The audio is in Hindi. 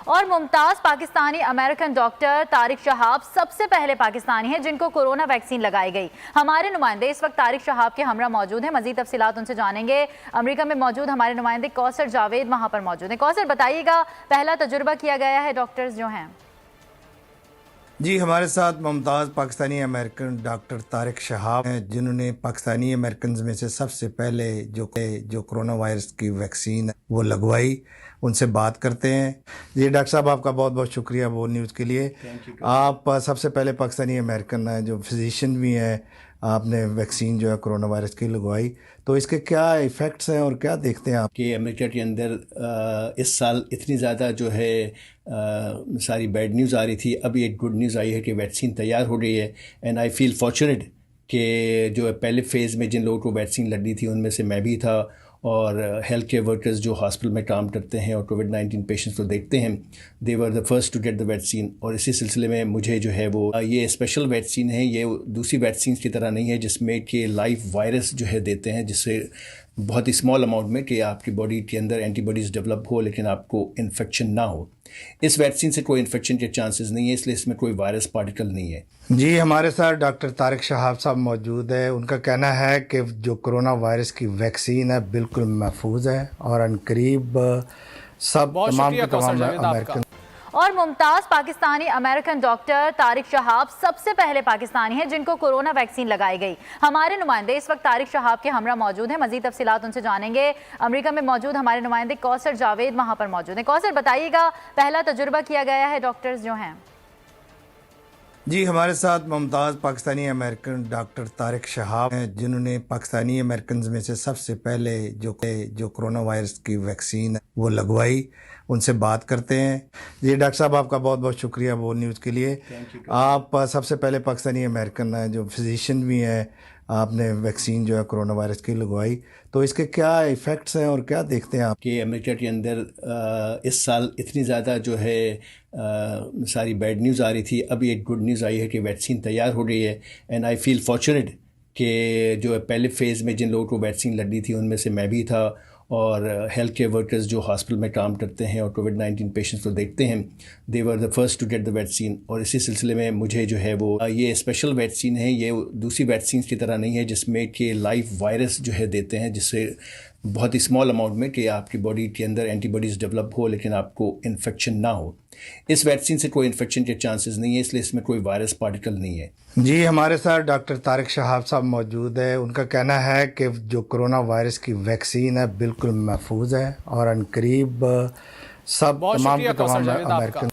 और मुमताज पाकिस्तानी अमेरिकन डॉक्टर तारिक शहाब सबसे पहले पाकिस्तानी हैं जिनको कोरोना वैक्सीन लगाई गई। हमारे नुमाइंदे इस वक्त तारिक शहाब के हमरा मौजूद हैं, मजीद तफसीलात उनसे जानेंगे। अमेरिका में मौजूद हमारे नुमाइंदे कौसर जावेद वहां पर मौजूद हैं। कौसर, बताइएगा, पहला तजुर्बा किया गया है डॉक्टर्स जो हैं? जी, हमारे साथ मुमताज़ पाकिस्तानी अमेरिकन डॉक्टर तारिक शहाब हैं, जिन्होंने पाकिस्तानी अमेरिकन में से सबसे पहले जो कोरोना वायरस की वैक्सीन वो लगवाई। उनसे बात करते हैं। जी डॉक्टर साहब, आपका बहुत बहुत शुक्रिया वो न्यूज़ के लिए। आप सबसे पहले पाकिस्तानी अमेरिकन हैं, जो फिजिशियन भी हैं, आपने वैक्सीन जो है कोरोना वायरस की लगवाई, तो इसके क्या इफ़ेक्ट्स हैं और क्या देखते हैं आप? कि अमेरिका के अंदर इस साल इतनी ज़्यादा जो है सारी बैड न्यूज़ आ रही थी। अभी एक गुड न्यूज़ आई है कि वैक्सीन तैयार हो गई है। एंड आई फील फॉर्चुनेट कि जो पहले फ़ेज़ में जिन लोगों को वैक्सीन लगनी थी उनमें से मैं भी था, और हेल्थ केयर वर्कर्स जो हॉस्पिटल में काम करते हैं और कोविड-19 पेशेंट्स को देखते हैं, they were the first to get the vaccine. और इसी सिलसिले में मुझे जो है वो ये स्पेशल वैक्सीन है, ये दूसरी वैक्सीन की तरह नहीं है जिसमें कि लाइव वायरस जो है देते हैं, जिससे बहुत ही स्मॉल अमाउंट में कि आपकी बॉडी के अंदर एंटीबॉडीज़ डेवलप हो लेकिन आपको इन्फेक्शन ना हो। इस वैक्सीन से कोई इन्फेक्शन के चांसेस नहीं है, इसलिए इसमें कोई वायरस पार्टिकल नहीं है। जी, हमारे साथ डॉक्टर तारिक शहाब साहब मौजूद है। उनका कहना है कि जो कोरोना वायरस की वैक्सीन है बिल्कुल महफूज है और अनकरीब सब तमाम के तमाम अमेरिकन। और मुमताज पाकिस्तानी अमेरिकन डॉक्टर तारिक शहाब सबसे पहले पाकिस्तानी हैं जिनको कोरोना वैक्सीन लगाई गई। हमारे नुमाइंदे इस वक्त तारिक शहाब के हमरा मौजूद हैं, मजीद तफसीलात उनसे जानेंगे। अमेरिका में मौजूद हमारे नुमाइंदे कौसर जावेद वहां पर मौजूद हैं। कौसर, बताइएगा, पहला तजुर्बा किया गया है डॉक्टर्स जो हैं? जी, हमारे साथ मुमताज़ पाकिस्तानी अमेरिकन डॉक्टर तारिक शहाब हैं, जिन्होंने पाकिस्तानी अमेरिकन में से सबसे पहले जो कोरोना वायरस की वैक्सीन वो लगवाई। उनसे बात करते हैं। जी डॉक्टर साहब, आपका बहुत बहुत शुक्रिया वो न्यूज़ के लिए। आप सबसे पहले पाकिस्तानी अमेरिकन हैं, जो फिजिशियन भी हैं, आपने वैक्सीन जो है कोरोना वायरस की लगवाई, तो इसके क्या इफ़ेक्ट्स हैं और क्या देखते हैं आप? कि अमेरिका के अंदर इस साल इतनी ज़्यादा जो है सारी बैड न्यूज़ आ रही थी। अभी एक गुड न्यूज़ आई है कि वैक्सीन तैयार हो गई है। एंड आई फील फॉर्चुनेट कि जो पहले फ़ेज़ में जिन लोगों को वैक्सीन लगनी थी उनमें से मैं भी था, और हेल्थ केयर वर्कर्स जो हॉस्पिटल में काम करते हैं और कोविड-19 पेशेंट्स को देखते हैं, they were the first to get the vaccine. और इसी सिलसिले में मुझे जो है वो ये स्पेशल वैक्सीन है, ये दूसरी वैक्सीन की तरह नहीं है जिसमें कि लाइव वायरस जो है देते हैं, जिससे बहुत ही स्मॉल अमाउंट में कि आपकी बॉडी के अंदर एंटीबॉडीज़ डेवलप हो लेकिन आपको इन्फेक्शन ना हो। इस वैक्सीन से कोई इन्फेक्शन के चांसेस नहीं है, इसलिए इसमें कोई वायरस पार्टिकल नहीं है। जी, हमारे साथ डॉक्टर तारिक शहाब साहब मौजूद है। उनका कहना है कि जो कोरोना वायरस की वैक्सीन है बिल्कुल महफूज है और अनकरीब सब तमाम के तमाम अमेरिकन